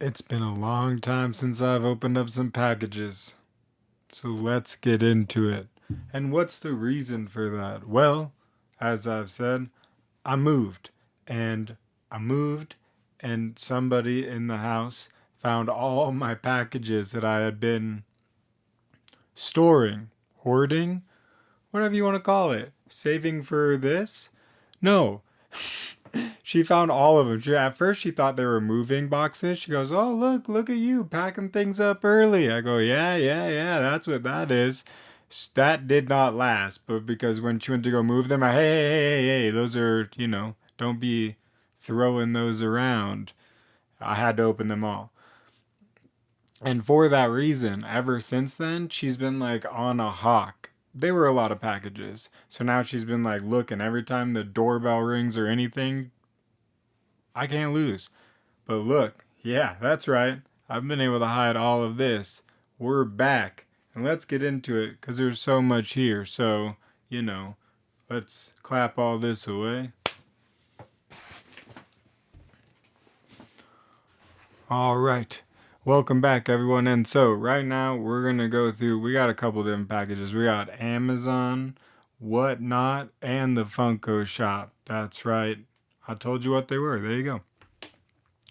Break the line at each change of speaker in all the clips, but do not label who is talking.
It's been a long time since I've opened up some packages, so let's get into it. And what's the reason for that? Well, as I've said, I moved, and I moved, and somebody in the house found all my packages that I had been storing, hoarding, whatever you want to call it, saving for this. No, she found all of them. At first, she thought they were moving boxes. She goes, "Oh, look at you packing things up early." I go, "Yeah, that's what that is." That did not last, but because when she went to go move them, hey, those are, don't be throwing those around. I had to open them all. And for that reason, ever since then, she's been like on a hawk. They were a lot of packages. So now she's been like looking every time the doorbell rings or anything. I can't lose. But look, yeah, that's right. I've been able to hide all of this. We're back. And let's get into it because there's so much here. So, let's clap all this away. All right. Welcome back, everyone. And so, right now, we're going to go through, we got a couple different packages. We got Amazon, Whatnot, and the Funko Shop. That's right. I told you what they were. There you go.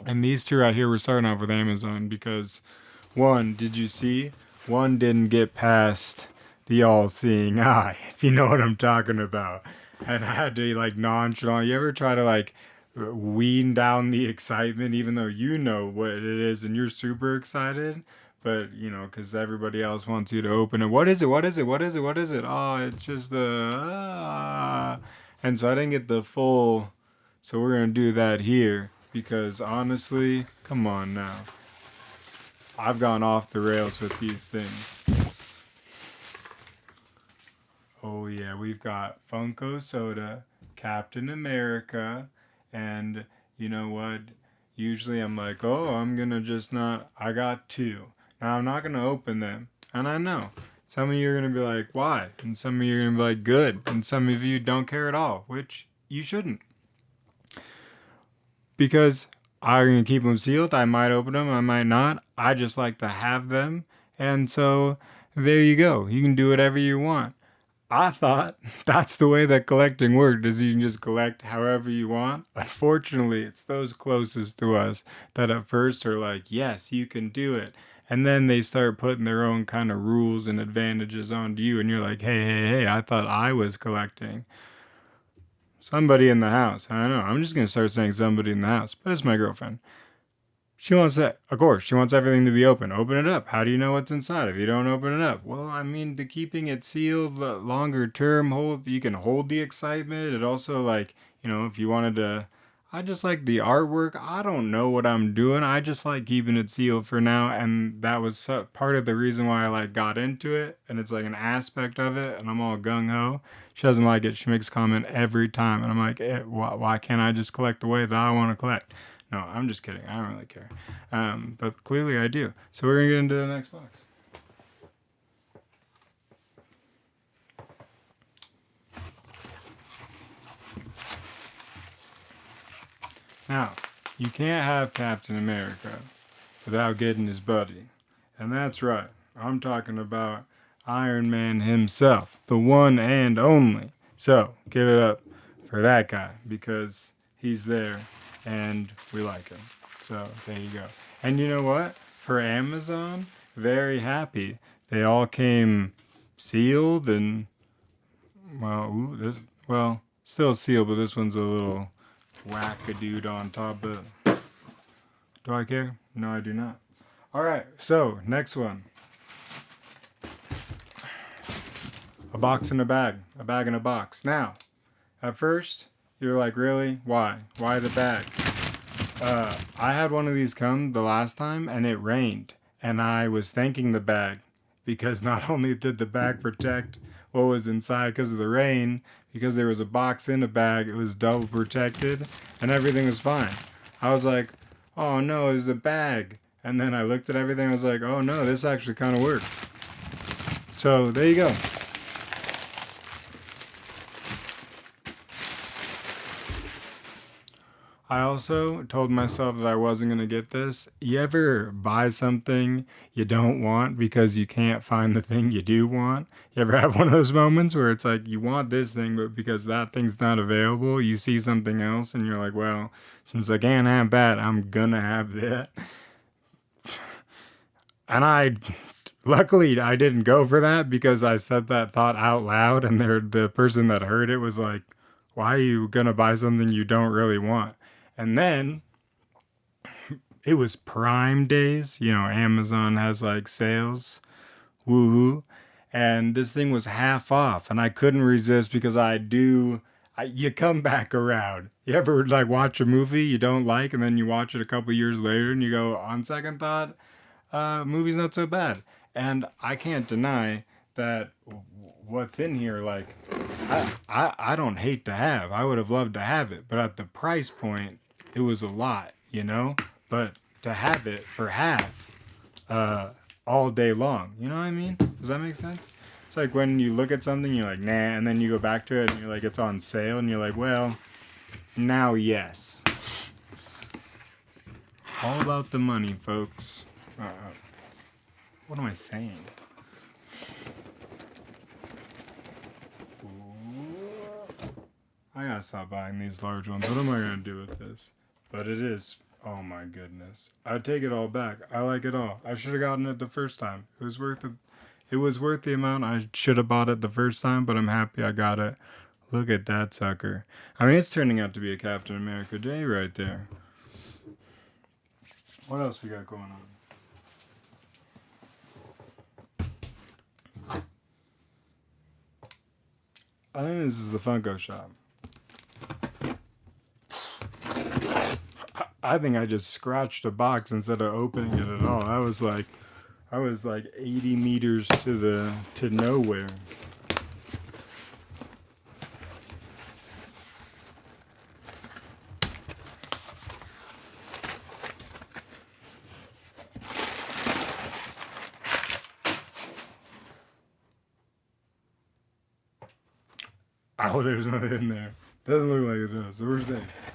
And these two right here, we're starting off with Amazon because one, did you see? One didn't get past the all-seeing eye, if you know what I'm talking about. And I had to like nonchalant. You ever try to like wean down the excitement, even though you know what it is and you're super excited? But because everybody else wants you to open it. What is it? What is it? What is it? What is it? Oh, it's just the And so I didn't get the full. So we're gonna do that here because honestly, come on now. I've gone off the rails with these things. Oh yeah, we've got Funko Soda, Captain America, and you know what? Usually I'm like, oh, I'm gonna just not. I got two. Now I'm not gonna open them, and I know some of you are gonna be like, why? And some of you are gonna be like, good, and some of you don't care at all, which you shouldn't, because I'm gonna keep them sealed. I might open them, I might not. I just like to have them, and so there you go. You can do whatever you want. I thought that's the way that collecting worked, is you can just collect however you want. Unfortunately, it's those closest to us that at first are like, yes, you can do it. And then they start putting their own kind of rules and advantages onto you. And you're like, hey, I thought I was collecting. Somebody in the house. I don't know. I'm just going to start saying somebody in the house. But it's my girlfriend. She wants that. Of course, she wants everything to be open. Open it up. How do you know what's inside if you don't open it up? Well, I mean, to keeping it sealed longer term, you can hold the excitement. It also, like, if you wanted to, I just like the artwork. I don't know what I'm doing. I just like keeping it sealed for now, and that was part of the reason why I like got into it. And it's like an aspect of it, and I'm all gung ho. She doesn't like it. She makes a comment every time, and I'm like, why can't I just collect the way that I want to collect? No, I'm just kidding. I don't really care. But clearly I do. So we're going to get into the next box. Now, you can't have Captain America without getting his buddy. And that's right. I'm talking about Iron Man himself, the one and only. So, give it up for that guy because he's there and we like him. So there you go. And you know what? For Amazon, very happy. They all came sealed and still sealed, but this one's a little whack-a-dude on top. But do I care? No, I do not. All right. So next one. A box in a bag. A bag in a box. Now, at first, you're like, really? Why? Why the bag? I had one of these come the last time and it rained. And I was thanking the bag because not only did the bag protect what was inside because of the rain, because there was a box in a bag, it was double protected and everything was fine. I was like, oh no, it was a bag. And then I looked at everything and I was like, oh no, this actually kind of worked. So there you go. I also told myself that I wasn't going to get this. You ever buy something you don't want because you can't find the thing you do want? You ever have one of those moments where it's like you want this thing, but because that thing's not available, you see something else and you're like, well, since I can't have that, I'm going to have that. And luckily, I didn't go for that because I said that thought out loud, and the person that heard it was like, why are you going to buy something you don't really want? And then it was Prime days. You know, Amazon has like sales. Woohoo. And this thing was half off, and I couldn't resist because you come back around. You ever like watch a movie you don't like, and then you watch it a couple years later, and you go, on second thought, movie's not so bad. And I can't deny that what's in here, like, I don't hate to have. I would have loved to have it, but at the price point, it was a lot, you know? But to have it for half, uh, all day long, you know what I mean? Does that make sense? It's like when you look at something, you're like, nah, and then you go back to it and you're like, it's on sale, and you're like, well, now yes. All about the money, folks. What am I saying? I gotta stop buying these large ones. What am I gonna do with this? But it is. Oh my goodness. I take it all back. I like it all. I should have gotten it the first time. It was worth it. It was worth the amount. I should have bought it the first time, but I'm happy I got it. Look at that sucker. I mean, it's turning out to be a Captain America day right there. What else we got going on? I think this is the Funko shop. I think I just scratched a box instead of opening it at all. I was like 80 meters to nowhere. Oh, there's nothing in there. Doesn't look like it does. So we're safe.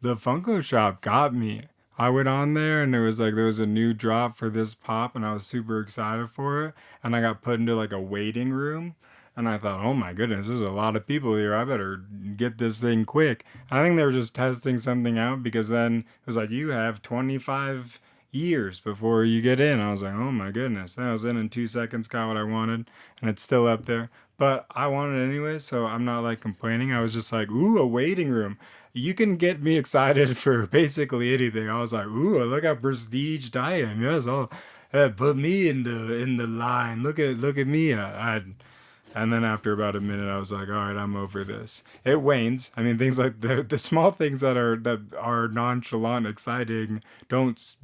The Funko shop got me. I went on there and there was a new drop for this pop, and I was super excited for it. And I got put into like a waiting room, and I thought, oh my goodness, there's a lot of people here. I better get this thing quick. And I think they were just testing something out, because then it was like, you have 25 years before you get in. I was like, oh my goodness. And I was in 2 seconds, got what I wanted, and it's still up there. But I wanted it anyway, so I'm not like complaining. I was just like, ooh, a waiting room. You can get me excited for basically anything. I was like, ooh, look at prestige I am. Yes, put me in the line. Look at me. And then after about a minute, I was like, all right, I'm over this. It wanes. I mean, things like the small things that are nonchalant, exciting, don't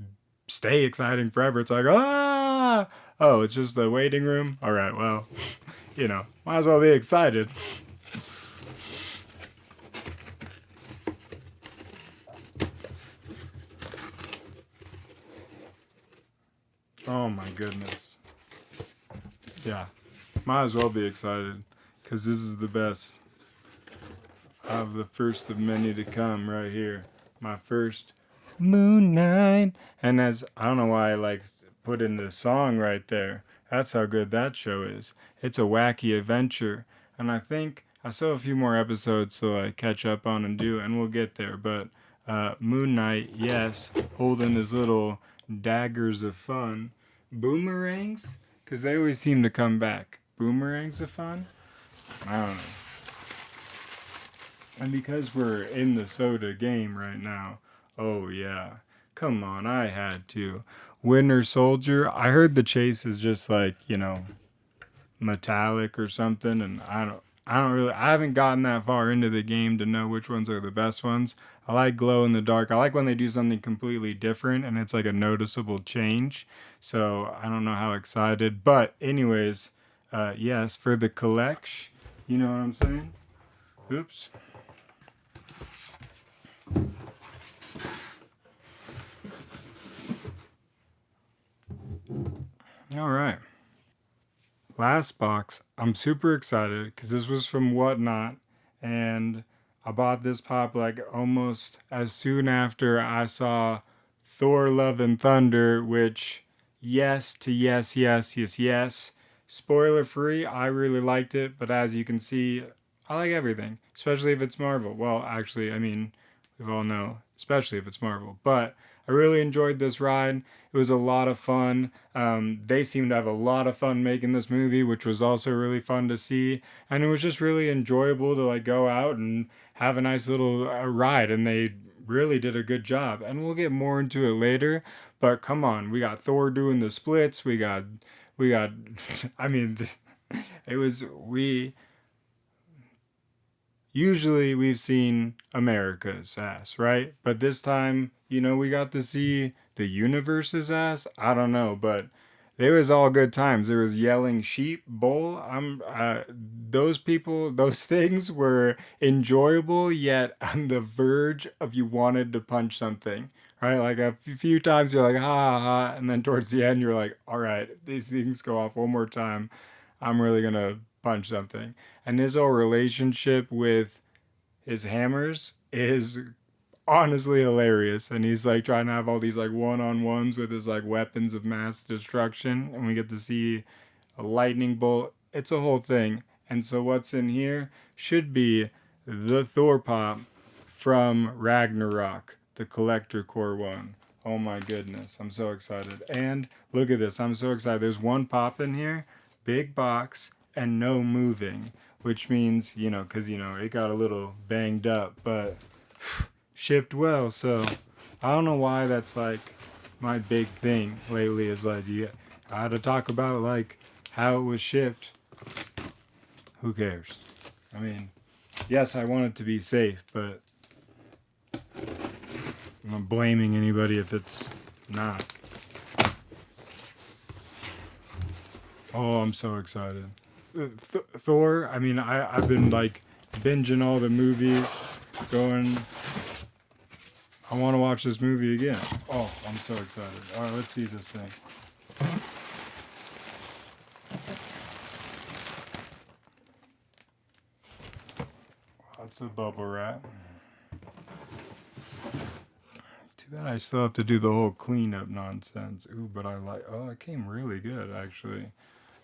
stay exciting forever. It's like, oh, it's just the waiting room. All right, well, might as well be excited. Oh my goodness. Yeah, might as well be excited, because this is the best. I have the first of many to come right here. My first Moon Knight. And as I don't know why I like put in the song right there. That's how good that show is. It's a wacky adventure. And I think I still have a few more episodes to like catch up on and do, and we'll get there. But Moon Knight, yes, holding his little daggers of fun. Boomerangs? Because they always seem to come back. Boomerangs of fun? I don't know. And because we're in the soda game right now, oh yeah, come on, I had to. Winter Soldier, I heard the chase is just like, metallic or something, and I haven't gotten that far into the game to know which ones are the best ones. I like glow in the dark. I like when they do something completely different and it's like a noticeable change. So I don't know how excited, but anyways, yes, for the collection, you know what I'm saying? Oops. All right. last box, I'm super excited because this was from Whatnot, and I bought this pop like almost as soon after I saw Thor Love and Thunder, which, yes to yes, yes, yes, yes. Spoiler free, I really liked it, but as you can see, I like everything, especially if it's Marvel. Well, actually, I mean, we all know, especially if it's Marvel. But I really enjoyed this ride. It was a lot of fun. They seemed to have a lot of fun making this movie, which was also really fun to see. And it was just really enjoyable to like go out and have a nice little ride. And they really did a good job. And we'll get more into it later. But come on, we got Thor doing the splits. We got. I mean, it was we usually we've seen America's ass, right? But this time, we got to see the universe's ass. I don't know, but there was all good times. There was yelling sheep, bull. Those people, those things were enjoyable, yet on the verge of you wanted to punch something, right? Like a few times you're like, ha ha, ha, and then towards the end you're like, all right, these things go off one more time. I'm really gonna punch something. And his whole relationship with his hammers is honestly hilarious. And he's like trying to have all these like one-on-ones with his like weapons of mass destruction, and we get to see a lightning bolt. It's a whole thing. And so what's in here should be the Thor pop from Ragnarok, the collector core one. Oh my goodness, I'm so excited. And look at this, I'm so excited. There's one pop in here, big box, and no moving, which means, because, it got a little banged up, but shipped well. So I don't know why that's like my big thing lately is like, I had to talk about like how it was shipped. Who cares? I mean, yes, I want it to be safe, but I'm not blaming anybody if it's not. Oh, I'm so excited. Thor, I mean, I've been like binging all the movies, going, I want to watch this movie again. Oh, I'm so excited. All right, let's see this thing. Lots of bubble wrap. Too bad I still have to do the whole cleanup nonsense. Ooh, but it came really good, actually.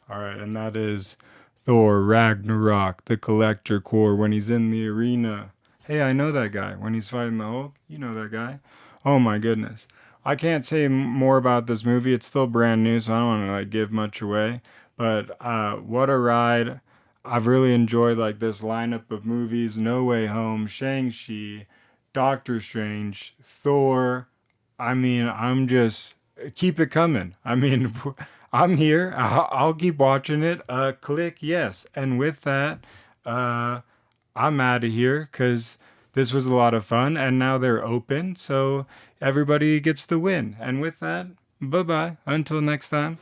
All right, and that is Thor Ragnarok, the collector core, when he's in the arena. Hey, I know that guy. When he's fighting the Hulk, you know that guy. Oh my goodness. I can't say more about this movie. It's still brand new, so I don't want to like give much away. But what a ride. I've really enjoyed like this lineup of movies. No Way Home, Shang-Chi, Doctor Strange, Thor. I mean, I'm just keep it coming. I mean, I'm here. I'll keep watching it. Click yes. And with that, I'm out of here because this was a lot of fun and now they're open. So everybody gets to win. And with that, bye bye. Until next time.